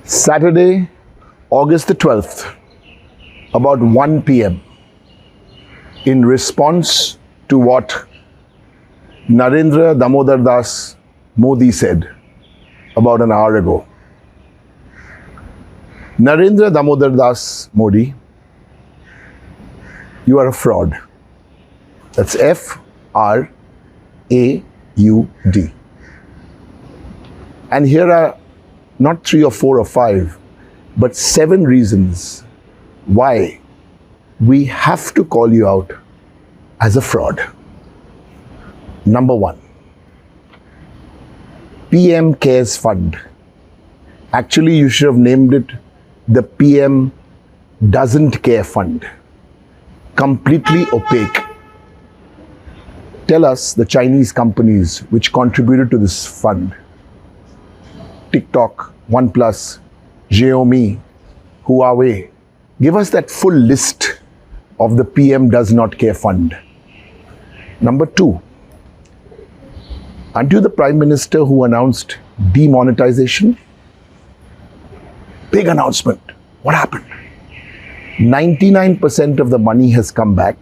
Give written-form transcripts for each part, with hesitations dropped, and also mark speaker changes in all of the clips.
Speaker 1: Saturday, August the 12th, about 1 p.m., in response to what Narendra Damodar Das Modi said about an hour ago. Narendra Damodar Das Modi, you are a fraud. That's F-R-A-U-D. And here are not 3 or 4 or 5, but 7 reasons why we have to call you out as a fraud. Number 1, PM Cares Fund. Actually, you should have named it the PM Doesn't Care Fund. Completely opaque. Tell us the Chinese companies which contributed to this fund. TikTok, OnePlus, Xiaomi, Huawei. Give us that full list of the PM Does Not Care Fund. Number 2, aren't you the Prime Minister who announced demonetization? Big announcement. What happened? 99% of the money has come back.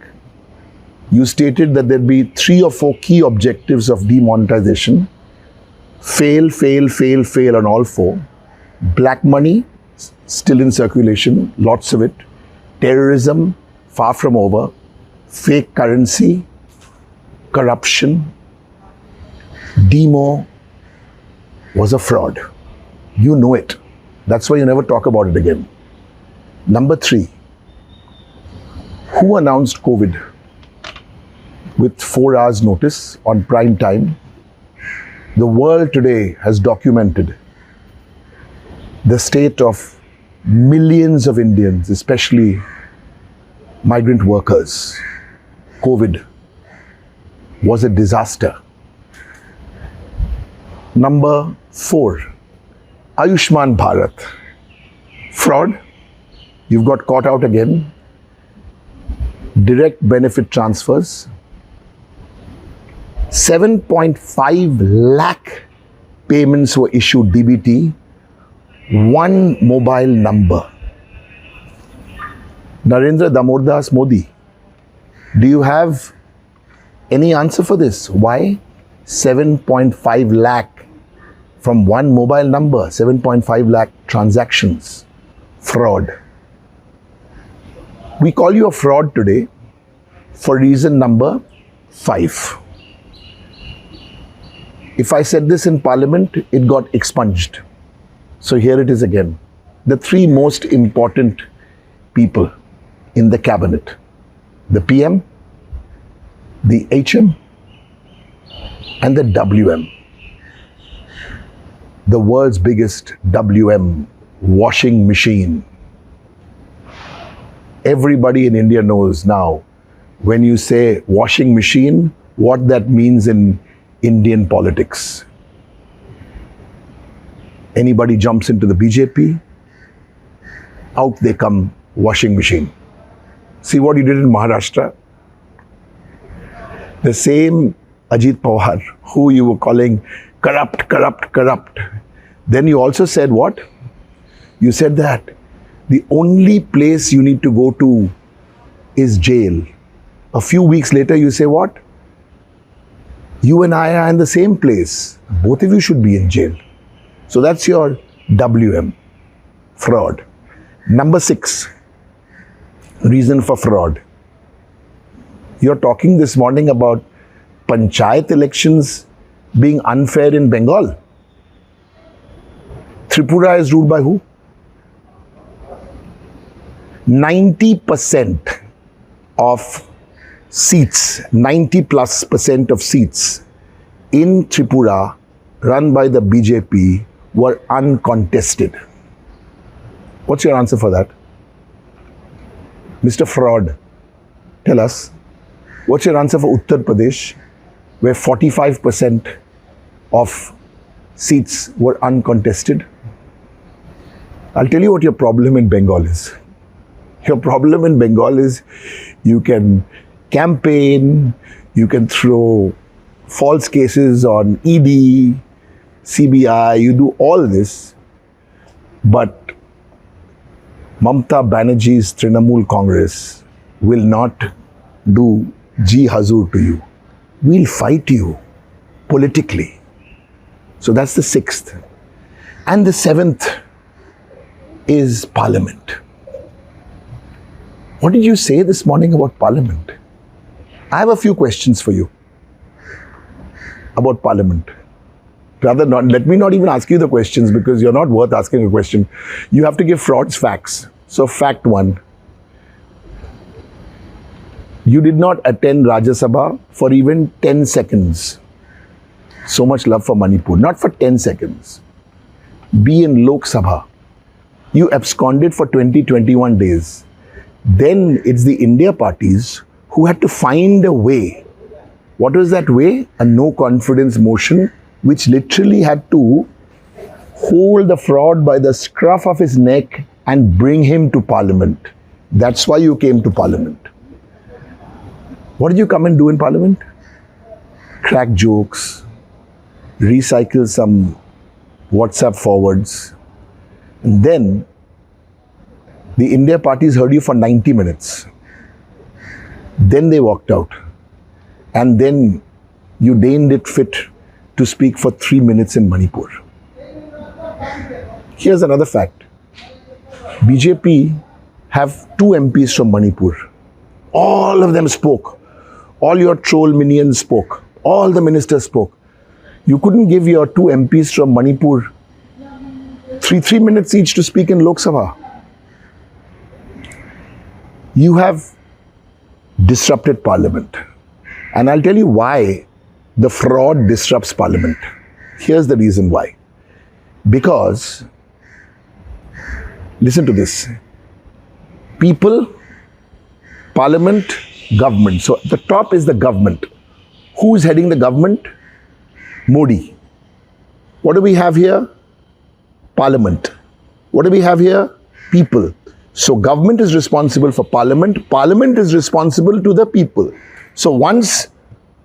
Speaker 1: You stated that there'd be 3 or 4 key objectives of demonetization. Fail on all 4. Black money, still in circulation, lots of it. Terrorism, far from over. Fake currency, corruption. Demo was a fraud. You know it. That's why you never talk about it again. Number 3, who announced COVID with 4 hours notice on prime time? The world today has documented the state of millions of Indians, especially migrant workers. COVID was a disaster. Number 4, Ayushman Bharat. Fraud. You've got caught out again. Direct benefit transfers. 7.5 lakh payments were issued DBT. 1 mobile number. Narendra Damodar Das Modi, do you have any answer for this? Why 7.5 lakh from 1 mobile number, 7.5 lakh transactions? Fraud. We call you a fraud today for reason number 5. If I said this in Parliament, it got expunged. So here it is again. The 3 most important people in the cabinet: the PM, the HM, and the WM. The world's biggest WM, washing machine. Everybody in India knows now, when you say washing machine, what that means in Indian politics. Anybody jumps into the BJP, out they come, washing machine. See what you did in Maharashtra? The same Ajit Pawar, who you were calling corrupt. Then you also said what? You said that the only place you need to go to is jail. A few weeks later, you say what? You and I are in the same place. Both of you should be in jail. So that's your WM, fraud. Number 6, reason for fraud. You're talking this morning about panchayat elections being unfair in Bengal. Tripura is ruled by who? 90% of seats, 90+% of seats in Tripura run by the BJP were uncontested. What's your answer for that? Mr. Fraud, tell us, what's your answer for Uttar Pradesh, where 45% of seats were uncontested? I'll tell you what your problem in Bengal is. Your problem in Bengal is you can campaign, you can throw false cases on ED, CBI, you do all this, But Mamta Banerjee's Trinamool Congress will not do Ji Hazur to you. We'll fight you politically. So that's the 6th. And the 7th is Parliament. What did you say this morning about Parliament? I have a few questions for you about Parliament. Rather, let me not even ask you the questions because you're not worth asking a question. You have to give frauds facts. So fact 1, you did not attend Rajya Sabha for even 10 seconds. So much love for Manipur. Not for 10 seconds. Be in Lok Sabha. You absconded for 20-21 days. Then it's the India parties who had to find a way. What was that way? A no confidence motion, which literally had to hold the fraud by the scruff of his neck and bring him to Parliament. That's why you came to Parliament. What did you come and do in Parliament? Crack jokes, recycle some WhatsApp forwards. And then the India parties heard you for 90 minutes. Then they walked out. And then you deigned it fit to speak for 3 minutes in Manipur. Here's another fact. BJP have 2 MPs from Manipur. All of them spoke. All your troll minions spoke. All the ministers spoke. You couldn't give your 2 MPs from Manipur 3 minutes each to speak in Lok Sabha. You have disrupted Parliament. And I'll tell you why the fraud disrupts Parliament. Here's the reason why. Because, listen to this. People, Parliament, government. So the top is the government. Who's heading the government? Modi. What do we have here? Parliament. What do we have here? People. So government is responsible for Parliament. Parliament is responsible to the people. So once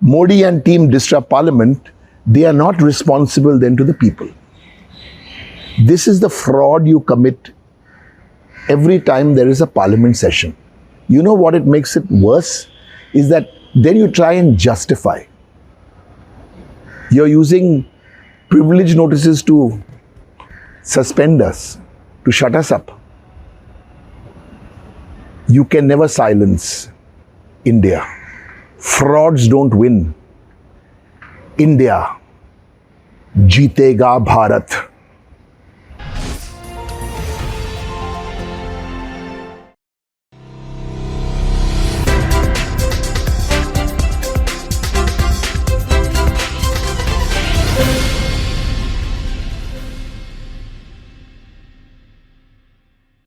Speaker 1: Modi and team disrupt Parliament, they are not responsible then to the people. This is the fraud you commit every time there is a Parliament session. You know what it makes it worse? Is that then you try and justify. You're using privilege notices to suspend us, to shut us up. You can never silence India. Frauds don't win. India, jeetega Bharat.